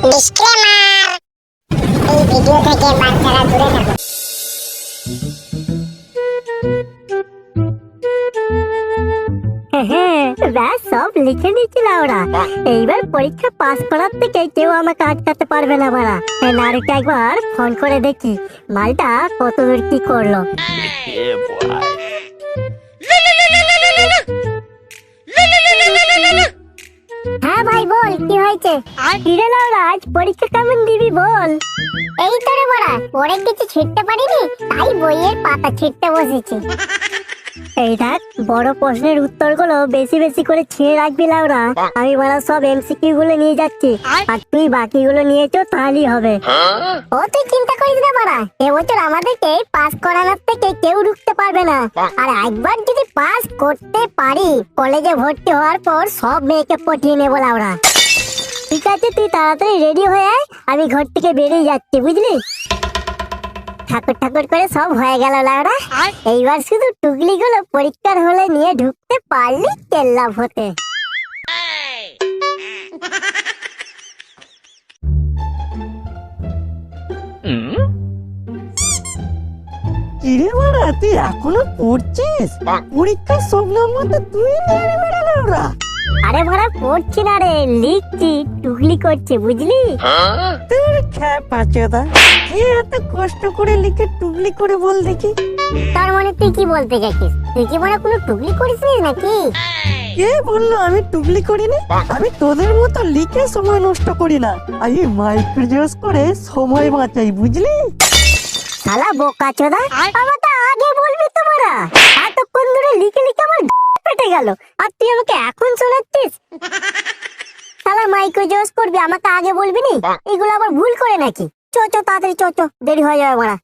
Disclaimer, এই video থেকে বাচ্চারা দূরে থাকুন। ব্যাস সব লিখে নিয়েছিল ওরা। এইবার পরীক্ষা পাস করার থেকে কেউ আমাকে আটকাতে পারবে না মারা। নারুকে একবার ফোন করে দেখি মালটা কতদূর কি করলো। হ্যাঁ ভাই বল, কি হয়েছে? কিরে লাউরা, আজ পরীক্ষা কেমন দিবি বল? এই তো রে বড়া, পড়ে কিছু ছিটতে পারিনি, তাই বইয়ের পাতা ছিটতে বসেছি। এই দেখ, বড় প্রশ্নের উত্তরগুলো বেশি বেশি করে ছিঁড়ে রাখবি লাউরা। আমি মারা সব এমসিকিউ গুলো নিয়ে যাচ্ছি, আর তুই বাকিগুলো নিয়ে চো, তাহলেই হবে। ও তুই চিন্তা করিস না বড়া, এবছর আমাদেরকে পাস করানোর থেকে কেউ রুখতে পারবে না। আর একবার যদি পাস করতে পারি, কলেজে ভর্তি হওয়ার পর সব মেয়েকে পটিয়ে নেবো লাউরা। ঠিক আছে, তুই তাড়াতাড়ি রেডি হয়ে আয়, আমি ঘর থেকে বেরিয়ে যাচ্ছি, বুঝলি? ঠাকুর ঠাকুর করে সব হয়ে গেল লাউরা। এইবার শুধু টুকলি গুলো পরীক্ষার হলে নিয়ে ঢুকতে পারলি তেল্লাভ হতে। কিরে বাড়া, তুই এখনো পড়ছিস? পরীক্ষার সব নম্বর তো তুই নিয়ে নেবে রে ওরা। আরে ভাড়া পড়ছি না রে, লিখছি, টুকলি করছি, বুঝলি? তোর খ্যাপা চোদা, কে এত কষ্ট করে লিখে টুকলি করে বল দেখি। তার মানে তুই কি বলতে গেছিস? তুই কি মানে কোনো টুকলি করিসনি নাকি? কে বললো আমি টুকলি করিনি? আমি তোদের মতো লিখে সময় নষ্ট করি না, আমি মাইক্রোজোস করে সময় বাঁচাই, বুঝলি? শালা বোকা চোদা, আমাকে আগে বলবি তো মারা। এতক্ষণ ধরে লিখে লিখে আমার পেটে গেল, আর তুই আমাকে এখন শোনাচ্ছিস? শালা মাইক্রোজোস করবি, আমাকে আগে বলবি নি? এগুলো আবার ভুল করে নাকি? চ চ তাড়াতাড়ি চ, দেরি হয়ে যাবে মারা।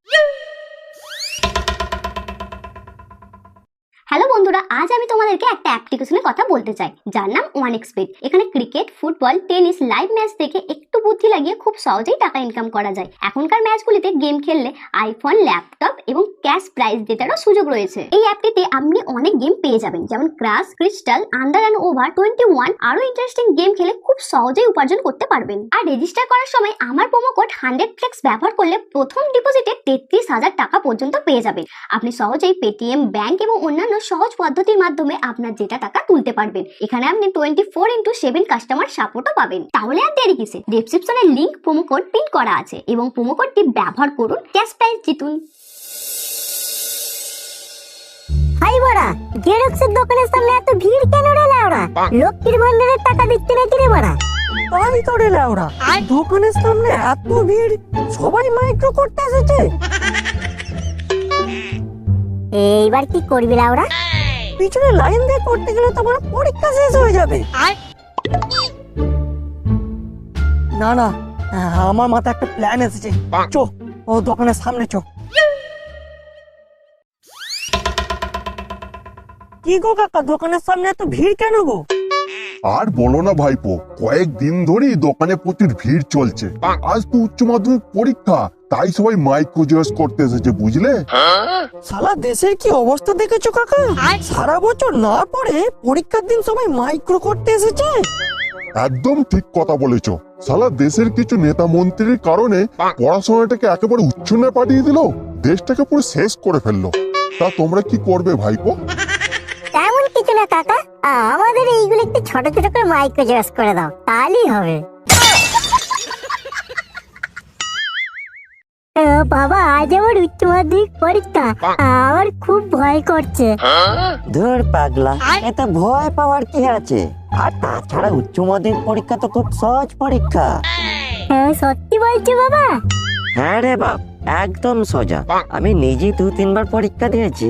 হ্যালো বন্ধুরা, আজ আমি তোমাদেরকে একটা অ্যাপ্লিকেশনের কথা বলতে চাই, যার নাম OneXBet। এখানে cricket, football, tennis live match দেখে একটু বুদ্ধি লাগিয়ে খুব সহজেই টাকা ইনকাম করা যায়। এখনকার ম্যাচগুলিতে গেম খেললে আইফোন, ল্যাপটপ এবং ক্যাশ প্রাইজ জেতারও সুযোগ রয়েছে। এই অ্যাপটিতে আপনি অনেক গেম পেয়ে যাবেন, যেমন crash, crystal, under and over 21। আরো ইন্টারেস্টিং গেম খেলে খুব সহজেই উপার্জন করতে পারবেন। আর রেজিস্টার করার সময় আমার প্রোমো কোড 100flex ব্যবহার করলে প্রথম ডিপোজিটে 33,000 টাকা পর্যন্ত পেয়ে যাবেন। আপনি সহজেই পেটিএম, ব্যাংক এবং অন্যান্য সহজ পদ্ধতির মাধ্যমে আপনার যেটা টাকা তুলতে পারবেন। এখানে আপনি 24/7 কাস্টমার সাপোর্টও পাবেন। তাহলে আর দেরি কিসে? ডেসক্রিপশনে লিংক, প্রোমো কোড পিন করা আছে এবং প্রোমো কোডটি ব্যবহার করুন, ক্যাশ প্রাইজ জিতুন। হাই বড়া, জেরক্সের দোকানের সামনে এত ভিড় কেন রে লাউরা? লক্ষ্মীর ভান্ডারের টাকা দিচ্ছে নাকি রে বড়া? আমি তো রে লাউরা, দোকানের সামনে এত ভিড়, সবাই মাইক্রো করতে এসেছে। এইবার কি করবি লাউরা? পিছনে লাইন দিয়ে করতে গেলে তো আমার পরীক্ষা শেষ হয়ে যাবে। না না, আমার মাথায় একটা প্ল্যান এসেছে। চো, ও দোকানের সামনে চো। কি গো কাকা, দোকানের সামনে এত ভিড় কেন গো? আর বলো না ভাইপো, কয়েকদিন ধরেই দোকানে প্রচুর ভিড় চলছে। আজ তো উচ্চ মাধ্যমিক পরীক্ষা, তাই সবাই মাইক্রোজোস করতে এসেছে, বুঝলে? সারা দেশের কি অবস্থা দেখেছো কাকা? সারা বছর না পড়ে পরীক্ষার দিন সবাই মাইক্রো করতে এসেছে। একদম ঠিক কথা বলেছো। সালা দেশের কিছু নেতা মন্ত্রীর কারণে পড়াশোনাটাকে একেবারে উচ্ছন্নে পাঠিয়ে দিল, দেশটাকে পুরো শেষ করে ফেললো। তা তোমরা কি করবে ভাইপো? তেমন কিছু না কাকা, আমাদের এইগুলো একটু ছোট ছোট করে মাইক্রোজোস করে দাও, তাহলেই হবে। বাবা, আজ আমার উচ্চ মাধ্যমিক পরীক্ষা, আমার খুব ভয় করছে। ধর পাগলা, এত ভয় পাওয়ার কি আছে? আর তাছাড়া উচ্চ মাধ্যমিক পরীক্ষা তো খুব সহজ পরীক্ষা। হ্যাঁ, সত্যি বলছো বাবা? হ্যাঁ রে বাপ, একদম সোজা। আমি নিজে 2-3 বার পরীক্ষা দিয়েছি।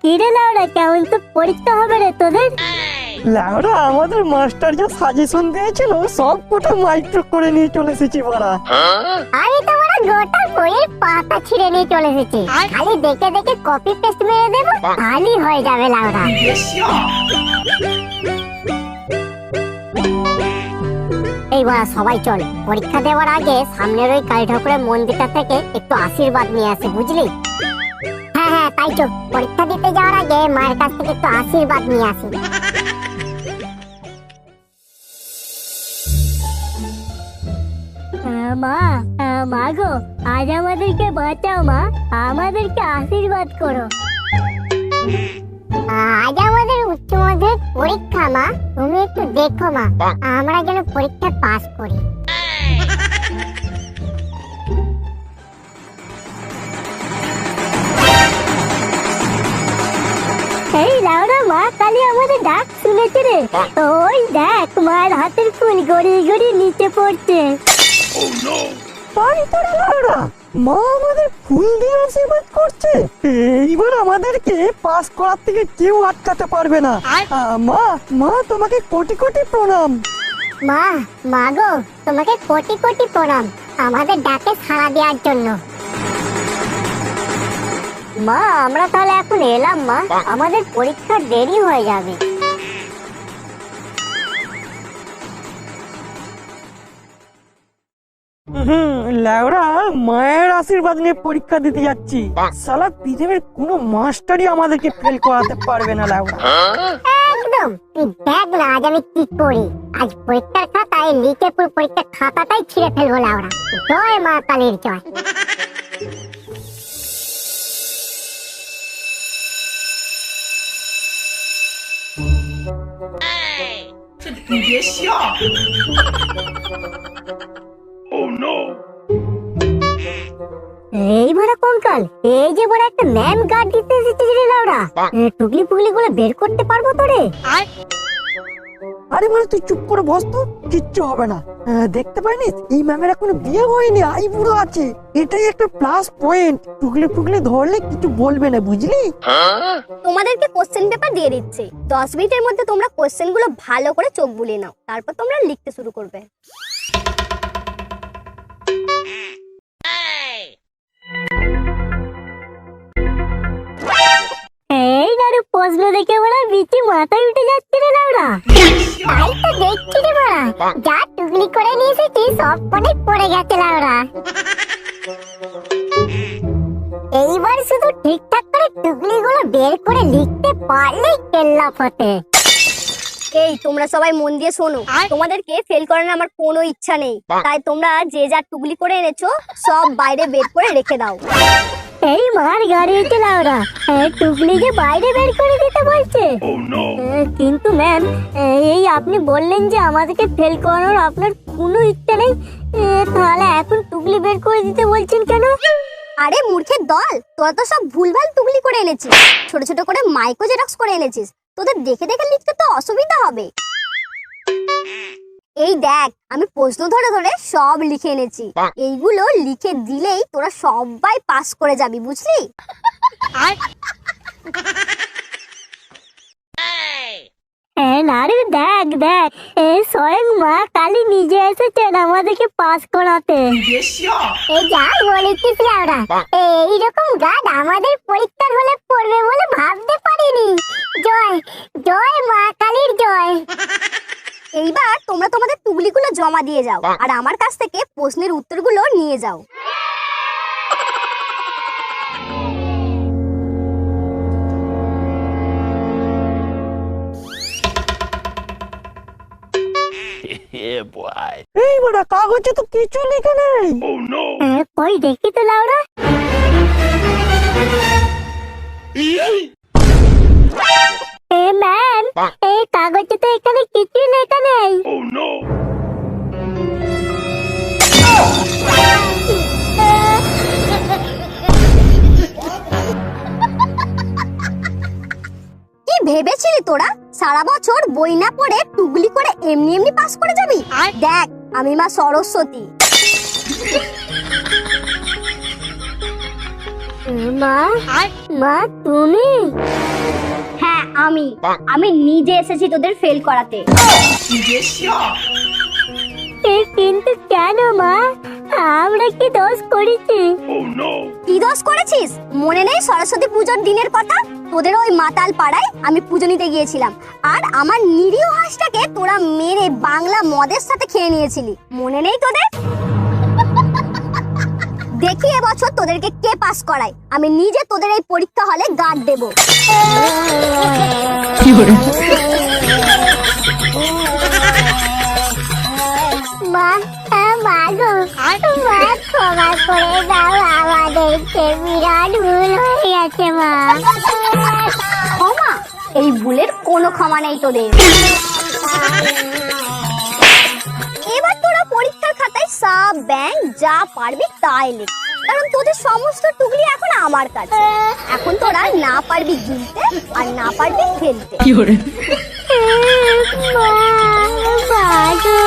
কিরে লাউরা, কেমন তো পরীক্ষা হবে রে তোদের? লাউরা, আমাদের মাস্টার যা সাজেশন দিয়েছিল সব কটা মাইক্রো করে নিয়ে চলে এসেছি বাড়া। আমি তো বড় গোটা বইয়ের পাতা ছিঁড়ে নিয়ে চলে এসেছি, খালি দেখে দেখে কপি পেস্ট মেরে দেবো, তাহলেই হয়ে যাবে লাউরা। এইবার সবাই চল, পরীক্ষা দেওয়ার আগে সামনের ওই কালী ঠাকুরের মন্দিরটা থেকে একটু আশীর্বাদ নিয়ে আসে, বুঝলি? হ্যাঁ হ্যাঁ তাই তো, পরীক্ষা দিতে যাওয়ার আগে মায়ের কাছ থেকে একটু আশীর্বাদ নিয়ে আসি। মা, মা গো, আজ আমাদেরকে বাঁচাও মা, আমাদেরকে আশীর্বাদ করো। আজ আমাদের উচ্চ মাধ্যমিক পরীক্ষা মা, তুমি একটু দেখো মা, আমরা যেন পরীক্ষায় পাস করি। এই লাউরা, মা কালী আমাদের ডাক শুনেছে রে। ওই দেখ মায়ের হাতের ফুল গড়িয়ে গড়িয়ে নিচে পড়ছে। তাই তো রে লাউড়া, মা আমাদের ফুল দিয়ে আশীর্বাদ করছে। এইবার আমাদেরকে পাস করার থেকে কেউ আটকাতে পারবে না। মা, মা তোমাকে কোটি কোটি প্রণাম। মা, মা গো, তোমাকে কোটি কোটি প্রণাম আমাদের ডাকে সাড়া দেওয়ার জন্য। মা আমরা তাহলে এখন এলাম মা, আমাদের পরীক্ষা দেরি হয়ে যাবে। লেওরা, মায়ের আশীর্বাদ নিয়ে পরীক্ষা দিতে যাচ্ছি। সালা পৃথিবীর কোনো মাস্টারই আমাদেরকে ফেল করাতে পারবে না লেওরা। একদম, তুই দেখ না আজ আমি কি করি। আজ পরীক্ষার খাতায় লিখে পুরো পরীক্ষার খাতাটাই ছিঁড়ে ফেলবো লাউরা। জয় মা কালীর জয়। এই বড় কঙ্কাল, এই যে বড় একটা ম্যাম গার্ড দিতে এসেছে রে লাউরা, টুকলি পুকলি গুলো বের করতে পারবো তো রে? আরে মানে তুই চুপ করে বস তো, কিচ্ছু হবে না। দেখতে পাইনি এই ম্যামের এখনো বিয়ে হয়নি, আইবুড়ো আছে, এটাই একটা প্লাস পয়েন্ট। টুকলি টুকলি ধরলে কিছু বলবে না, বুঝলি? তোমাদেরকে কোশ্চেন পেপার দিয়ে দিচ্ছি, 10 মিনিটের মধ্যে তোমরা কোশ্চেন গুলো ভালো করে চোখ বুলিয়ে নাও, তারপর তোমরা লিখতে শুরু করবে। এই নারে প্রশ্ন দেখে বড় বিচি মাথায় উঠে যাচ্ছে রে লাউরা। তাই তো দেখছি রে বড়া, যা টুকলি করে নিয়ে এসেছি সব অনেক পড়ে গেছে লাউরা। এইবার শুধু ঠিকঠাক করে টুকলি গুলো বের করে লিখতে পারলেই কেল্লা ফতে। এই তোমরা সবাই মন দিয়ে শোনো, তোমাদেরকে ফেল করানোর আমার কোনো ইচ্ছা নেই, তাই তোমরা যে যা টুকলি করে এনেছো সব বাইরে বের করে রেখে দাও। এই মার গাড়িতে লাউরা, টুকলি যে বাইরে বের করে দিতে বলছে। কিন্তু ম্যাম, এই আপনি বললেন যে আমাদেরকে ফেল করানোর আপনার কোনো ইচ্ছা নেই, তাহলে এখন টুকলি বের করে দিতে বলছেন কেন? আরে মূর্খের দল, তোরা তো সব ভুলভাল টুকলি করে এনেছিস, ছোট ছোট করে মাইক্রো জেরক্স করে এনেছিস, তোদের দেখে দেখে লিখতে তো অসুবিধা হবে। এই দেখ, আমি প্রশ্ন ধরে ধরে সব লিখে এনেছি, এইগুলো লিখে দিলেই তোরা সবাই পাস করে যাবি, বুঝলি? নারে দেখ দেখ, স্বয়ং মা কালী নিজে এসেছেন আমাদেরকে পাস করাতে। এই যা বলেছিস লাউরা, এইরকম গার্ড আমাদের পরীক্ষার হলে পড়বে বলে ভাবতে পারিনি। জয়, জয় মা কালীর জয়। এইবার তোমরা তোমাদের টুকলিগুলো জমা দিয়ে যাও, আর আমার কাছ থেকে প্রশ্নের উত্তরগুলো নিয়ে যাও। এই বড়া, কাগজে তো কিছু লেখা নেই। কই দেখি তো লাউরা। ম্যাম, এই কাগজে তো এখানে কিছু লেখা নেই। কি ভেবেছিলি তোরা সারা বছর বই না পড়ে টুকলি করে এমনি এমনি পাস করে যাবি? দেখ, আমি মা সরস্বতী। মা, মা তুমি? হ্যাঁ আমি নিজে এসেছি তোদের ফেল করাতে। কিন্তু কেন মা, আমরা কি দোষ করেছি? কি দোষ করেছিস? মনে নেই সরস্বতী পুজোর দিনের কথা? তোদের ওই মাতাল পাড়ায় আমি পুজো নিতে গিয়েছিলাম, আর আমার নিরীহ হাঁসটাকে তোরা মেরে বাংলা মদের সাথে খেয়ে নিয়েছিলি, মনে নেই তোদের? দেখি এবছর তোদেরকে কে পাস করায়, আমি নিজে তোদের এই পরীক্ষা হলে গার্ড দেব। মা মা গো মা, ক্ষমা করে দাও, আমাদেরকে বিরাট ভুল হয়ে গেছে মা। ক্ষমা? এই ভুলের কোনো ক্ষমা নেই তোদের। এবার তোরা পরীক্ষার খাতায় সাব ব্যাং যা পারবি তাই লিখ, কারণ তোদের সমস্ত টুকলি এখন আমার কাছে। এখন তোরা না পারবি গিলতে আর না পারবি খেলতে। মা গো